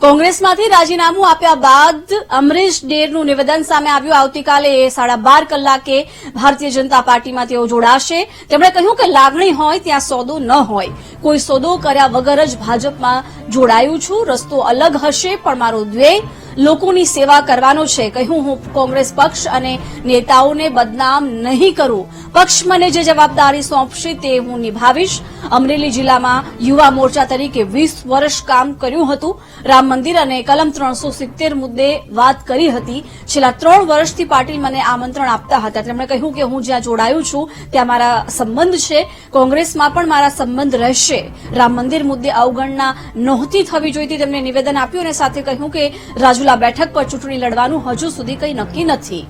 કોંગ્રેસમાંથી રાજીનામું આપ્યા બાદ અમરીશ ડેરનું નિવેદન સામે આવ્યું। આવતીકાલે 12:30 કલાકે ભારતીય જનતા પાર્ટીમાં તેઓ જોડાશે। તેમણે કહ્યું કે લાગણી હોય ત્યાં સોદો ન હોય, કોઈ સોદો કર્યા વગર જ ભાજપમાં જોડાયું છું। રસ્તો અલગ હશે પણ મારો ધ્યેય લોકોની સેવા કરવાનો છે। કહ્યું હું કોંગ્રેસ પક્ષ અને નેતાઓને બદનામ નહીં કરું। પક્ષ મને જે જવાબદારી સોંપશે તે હું નિભાવીશ। અમરેલી જિલ્લામાં યુવા મોરચા તરીકે 20 વર્ષ કામ કર્યું હતું। રામ મંદિર અને કલમ 370 મુદ્દે વાત કરી હતી। છેલ્લા 3 વર્ષથી પાટીલ મને આમંત્રણ આપતા હતા। તેમણે કહ્યું કે હું જ્યાં જોડાયું છું ત્યાં મારા સંબંધ છે, કોંગ્રેસમાં પણ મારા સંબંધ રહેશે। રામ મંદિર મુદ્દે અવગણના નહોતી થવી જોઈતી તેમણે નિવેદન આપ્યું અને સાથે કહ્યું કે રાજુલા બેઠક પર ચૂંટણી લડવાનું હજુ સુધી કંઈ નક્કી નથી।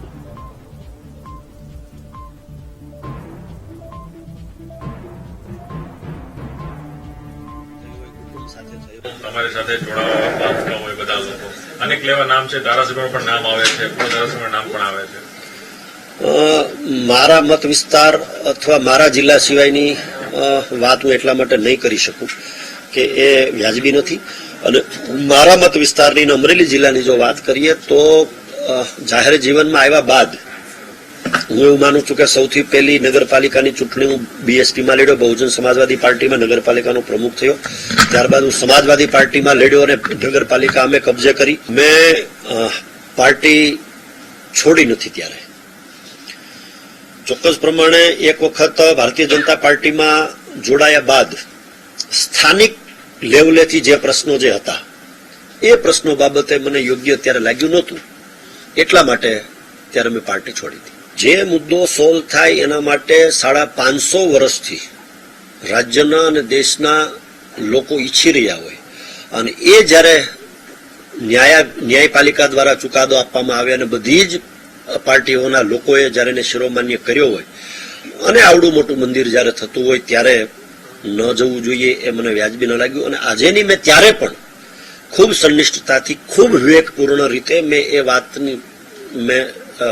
તમારી સાથે જોડાવા માંગતા હોય બધા લોકો, અનેક લેવા નામ છે, ધારાસભ્ય પણ નામ આવે છે, પૂર્વ ધારાસભ્ય નામ પણ આવે છે। મારા મત વિસ્તાર અથવા મારા જિલ્લા સિવાયની વાત હું એટલા માટે નહીં કરી શકું કે એ વ્યાજબી નથી। અને મારા મત વિસ્તારની અમરેલી જિલ્લાની જો વાત કરીએ તો જાહેર જીવનમાં આવ્યા બાદ હું એવું માનું છું કે સૌથી પહેલી નગરપાલિકાની ચૂંટણી હું બીએસપીમાં લડ્યો, બહુજન સમાજવાદી પાર્ટીમાં નગરપાલિકાનો પ્રમુખ થયો। ત્યારબાદ હું સમાજવાદી પાર્ટીમાં લડ્યો અને નગરપાલિકા અમે કબજે કરી। મેં પાર્ટી છોડી નથી। ત્યારે ચોક્કસ પ્રમાણે એક વખત ભારતીય જનતા પાર્ટીમાં જોડાયા બાદ સ્થાનિક લેવલેથી જે પ્રશ્નો જે હતા એ પ્રશ્નો બાબતે મને યોગ્ય ત્યારે લાગ્યું નહોતું, એટલા માટે ત્યારે મેં પાર્ટી છોડી હતી। જે મુદ્દો સોલ્વ થાય એના માટે 550 વર્ષથી રાજ્યના અને દેશના લોકો ઈચ્છી રહ્યા હોય અને એ જ્યારે ન્યાયપાલિકા દ્વારા ચુકાદો આપવામાં આવે અને બધી જ પાર્ટીઓના લોકોએ જ્યારે એને શિરોમાન્ય કર્યો હોય અને આવડું મોટું મંદિર જ્યારે થતું હોય ત્યારે ન જવું જોઈએ એ મને વ્યાજબી ન લાગ્યું। અને આજેની મેં ત્યારે પણ ખૂબ સંનિષ્ઠતાથી, ખૂબ વિવેકપૂર્ણ રીતે મેં એ વાતની મેં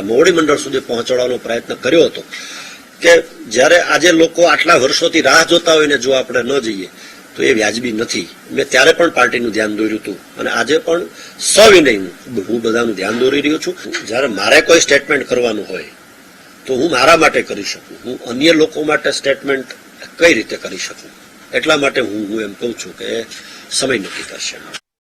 મોવડી મંડળ સુધી પહોંચાડવાનો પ્રયત્ન કર્યો હતો કે જ્યારે આજે લોકો આટલા વર્ષોથી રાહ જોતા હોય ને જો આપણે ન જઈએ તો એ વ્યાજબી નથી। મેં ત્યારે પણ પાર્ટીનું ધ્યાન દોર્યું હતું અને આજે પણ સવિનય હું બધાનું ધ્યાન દોરી રહ્યો છું। જ્યારે મારે કોઈ સ્ટેટમેન્ટ કરવાનું હોય તો હું મારા માટે કરી શકું, હું અન્ય લોકો માટે સ્ટેટમેન્ટ કઈ રીતે કરી શકું, એટલા માટે હું એમ કહું છું કે સમય નક્કી કરશે।